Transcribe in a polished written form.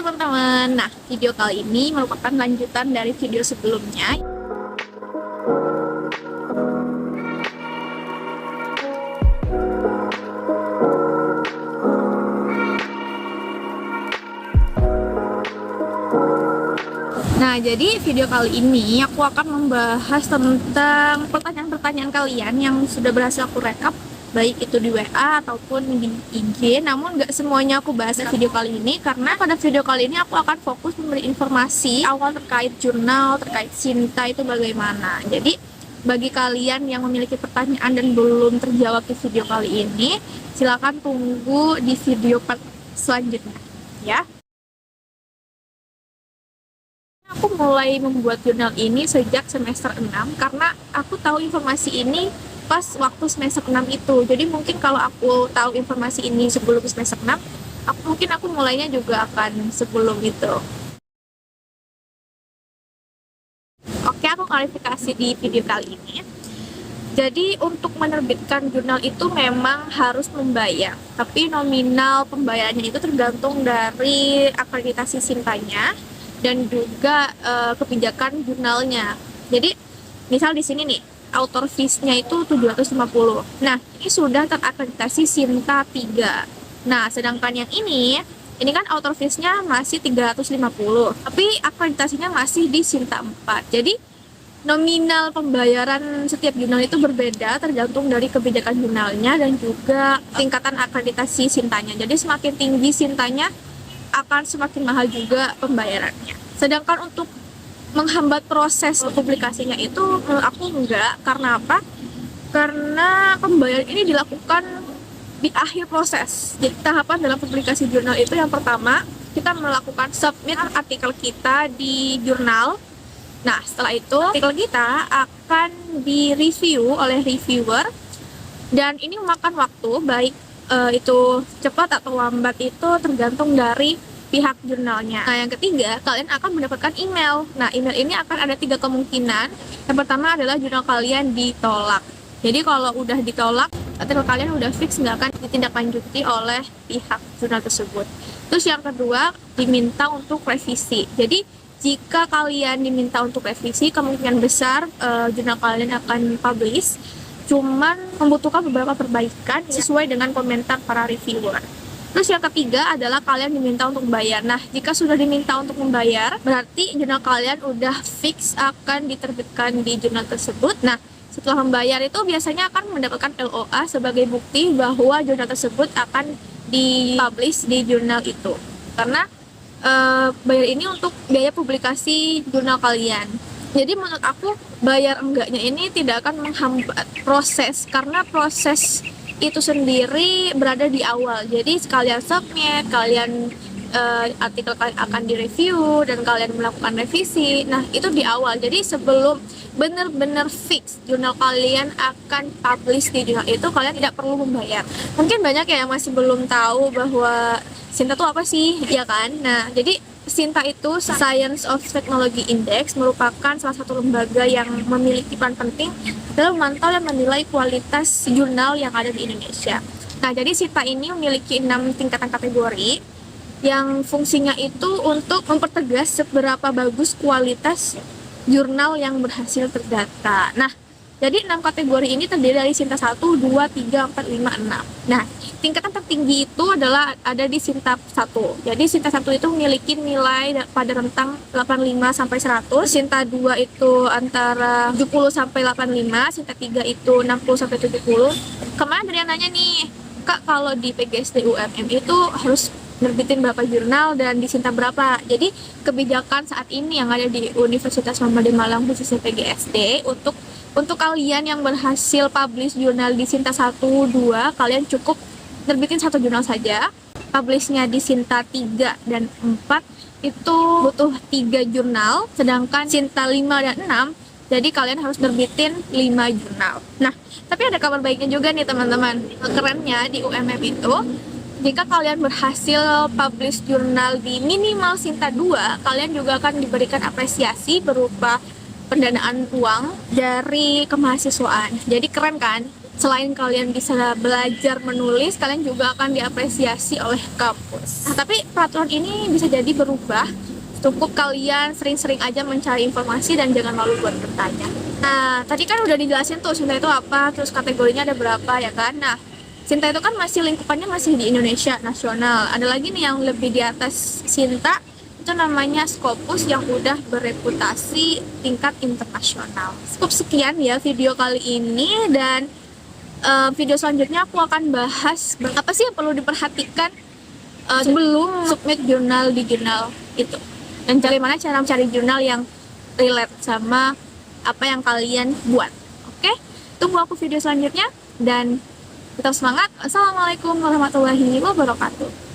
teman-teman, nah video kali ini merupakan lanjutan dari video sebelumnya. Nah, jadi video kali ini aku akan membahas tentang pertanyaan-pertanyaan kalian yang sudah berhasil aku rekap, baik itu di WA ataupun di IG. Namun nggak semuanya aku bahas di video kali ini, karena pada video kali ini aku akan fokus memberi informasi awal terkait jurnal, terkait Sinta itu bagaimana. Jadi bagi kalian yang memiliki pertanyaan dan belum terjawab di video kali ini, silakan tunggu di video part selanjutnya ya. Aku mulai membuat jurnal ini sejak semester 6 karena aku tahu informasi ini pas waktu semester 6 itu. Jadi mungkin kalau aku tahu informasi ini sebelum semester 6, mungkin aku mulainya juga akan sebelum itu. Oke, aku klarifikasi di video kali ini. Jadi untuk menerbitkan jurnal itu memang harus membayar, tapi nominal pembayarannya itu tergantung dari akreditasi Sintanya dan juga kebijakan jurnalnya. Jadi misal di sini nih author fees-nya itu 750. Nah, ini sudah terakreditasi Sinta 3. Nah, sedangkan yang ini kan author fees-nya masih 350, tapi akreditasinya masih di Sinta 4. Jadi nominal pembayaran setiap jurnal itu berbeda tergantung dari kebijakan jurnalnya dan juga tingkatan akreditasi Sintanya. Jadi semakin tinggi Sintanya akan semakin mahal juga pembayarannya. Sedangkan untuk menghambat proses publikasinya itu menurut aku enggak. Karena apa? Karena pembayaran ini dilakukan di akhir proses. Jadi tahapan dalam publikasi jurnal itu yang pertama, kita melakukan submit artikel kita di jurnal. Nah, setelah itu artikel kita akan direview oleh reviewer dan ini memakan waktu, baik itu cepat atau lambat itu tergantung dari pihak jurnalnya. Nah, yang ketiga, kalian akan mendapatkan email. Nah, email ini akan ada 3 kemungkinan. Yang pertama adalah jurnal kalian ditolak. Jadi kalau udah ditolak, artikel kalian udah fix nggak akan ditindaklanjuti oleh pihak jurnal tersebut. Terus yang kedua, diminta untuk revisi. Jadi jika kalian diminta untuk revisi, kemungkinan besar jurnal kalian akan publish, cuman membutuhkan beberapa perbaikan sesuai dengan komentar para reviewer. Terus yang ketiga adalah kalian diminta untuk membayar. Nah, jika sudah diminta untuk membayar, berarti jurnal kalian udah fix akan diterbitkan di jurnal tersebut. Nah, setelah membayar itu biasanya akan mendapatkan LOA sebagai bukti bahwa jurnal tersebut akan dipublish di jurnal itu. Karena bayar ini untuk biaya publikasi jurnal kalian. Jadi menurut aku bayar enggaknya ini tidak akan menghambat proses, karena proses itu sendiri berada di awal. Jadi sekalian submit, kalian artikel kalian akan direview dan kalian melakukan revisi. Nah, itu di awal. Jadi sebelum benar-benar fix jurnal kalian akan publish di jurnal itu, kalian tidak perlu membayar. Mungkin banyak ya yang masih belum tahu bahwa Sinta itu apa sih, ya kan? Nah, jadi Sinta itu Science of Technology Index merupakan salah satu lembaga yang memiliki peran penting dalam memantau dan menilai kualitas jurnal yang ada di Indonesia. Nah, jadi Sinta ini memiliki 6 tingkatan kategori yang fungsinya itu untuk mempertegas seberapa bagus kualitas jurnal yang berhasil terdata. Nah, jadi 6 kategori ini terdiri dari Sinta 1, 2, 3, 4, 5, 6. Nah, tingkatan tertinggi itu adalah ada di Sinta 1. Jadi Sinta 1 itu memiliki nilai pada rentang 85 sampai 100. Sinta 2 itu antara 70 sampai 85, Sinta 3 itu 60 sampai 70. Kemarin ada yang nanya nih, Kak, kalau di PGSD UMM itu harus nerbitin berapa jurnal dan di Sinta berapa? Jadi kebijakan saat ini yang ada di Universitas Muhammadiyah Malang khususnya PGSD, untuk kalian yang berhasil publish jurnal di Sinta 1, 2, kalian cukup nerbitin 1 jurnal saja. Publishnya di Sinta 3 dan 4 itu butuh 3 jurnal, sedangkan Sinta 5 dan 6, jadi kalian harus nerbitin 5 jurnal. Nah, tapi ada kabar baiknya juga nih teman-teman. Kerennya di UMM itu, jika kalian berhasil publish jurnal di minimal Sinta 2, kalian juga akan diberikan apresiasi berupa pendanaan uang dari kemahasiswaan. Jadi keren kan? selain kalian bisa belajar menulis, kalian juga akan diapresiasi oleh kampus. Nah, tapi peraturan ini bisa jadi berubah. Cukup kalian sering-sering aja mencari informasi dan jangan malu buat bertanya. Nah, tadi kan udah dijelasin tuh Sinta itu apa, terus kategorinya ada berapa ya kan. Nah, Sinta itu kan masih lingkupannya masih di Indonesia nasional. Ada lagi nih yang lebih di atas Sinta, itu namanya Scopus yang udah bereputasi tingkat internasional. Cukup sekian ya video kali ini, dan video selanjutnya aku akan bahas apa sih yang perlu diperhatikan sebelum submit jurnal di jurnal itu, dan bagaimana cara mencari jurnal yang relate sama apa yang kalian buat. Oke, tunggu aku video selanjutnya dan tetap semangat. Assalamualaikum warahmatullahi wabarakatuh.